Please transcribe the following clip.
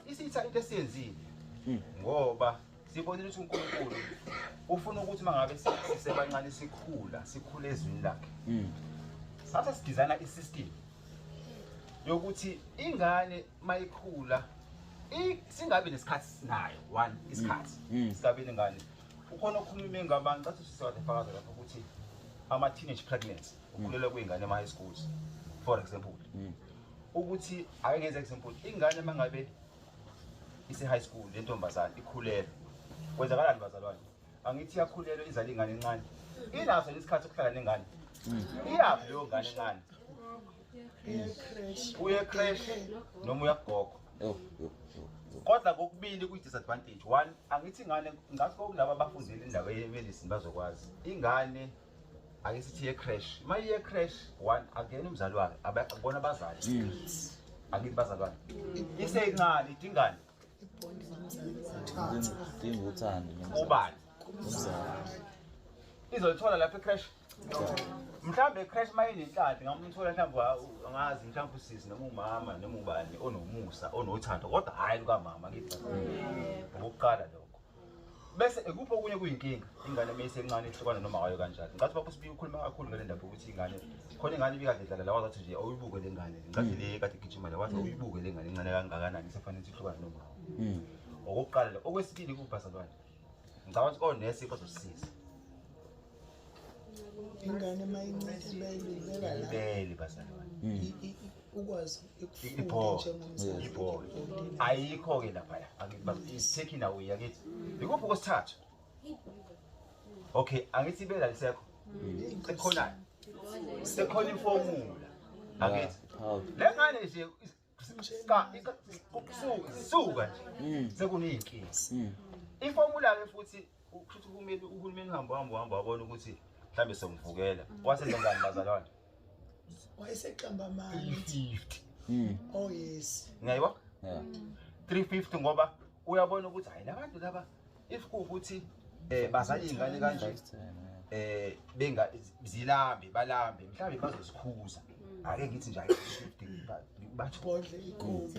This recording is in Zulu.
isitha into esiyenzile ngoba sibonile ukuthi uNkulunkulu ufuna ukuthi mangabe sisebancane sikhule ezwini lakhe. Satha sidizayina isystem yokuthi ingane mayikhula singabe nesikhathi sinayo one isikhathi singabe ingane ukhona ukukhuluma ngabantu cathi siswade fakaza lapho ukuthi ama teenage pregnancy ukhulelwa kweingane ema high schools for example ukuthi ake ngenze example ingane mangabe ise high school lentombazana ikhulelwa kwenzakalani bazalwane angithi yakhulelwa izala ingane encane inaso isikhathi sokuhlala nengane iyaphi leyo ngane encane uye crash noma uyagogo kodwa kokubili ku disadvantage one angithi ingane ngathi kulabo abafundile indaba yemedicine bazokwazi ingane ake sithi ye crash maye crash one again umzali wakhe abona abazali akithi bazalwane iseyincane idingane idinga uthando ubani izolithola lapha ecrash mhlambe ecrash mayinenhlanhla ngamthola mhlambe angazi mhlambe usisi noma umama noma ubani onomusa onothando kodwa hayi lukamama ngithi ukuqala lokho bese ekuphi okunye kuyinkinga ingane mayisencane ihlukana noma ngayo kanjani ngathi bapho sibi ukhuluma kakhulu ngale ndaba ukuthi ingane khona ingane ibikade idlala la wathi nje awuyibuke lengane ngathi le kade igijima la wathi awuyibuke lengane incane kangakanani sefanele ihlukana noma okokuqala lo okwesibili kubhasalwane ngicabanga ukuthi onesi bazosisiza ingane mayincane ibele bazalwane ukwazi ukufunda ibhola ayikho ke lapha taking away yakithi ikuphi kwesithathu okay angithi ibela lisekho sekhona iformula akithi lengane nje suka nje sekuneyinkinga iformula ke futhi ukuthi uhulumeni hamba wabona ukuthi mhlambe somvukela wasenza ngani bazalwane wayeseqamba manje 50 oh yes ngiyayibona 350 ngoba uyabona ukuthi hayi labantu laba if kuukuthi bazala ingane kanje benga balambe mhlambe bazosikhuza ake ngithi nje 50 bathi bodle ikhulu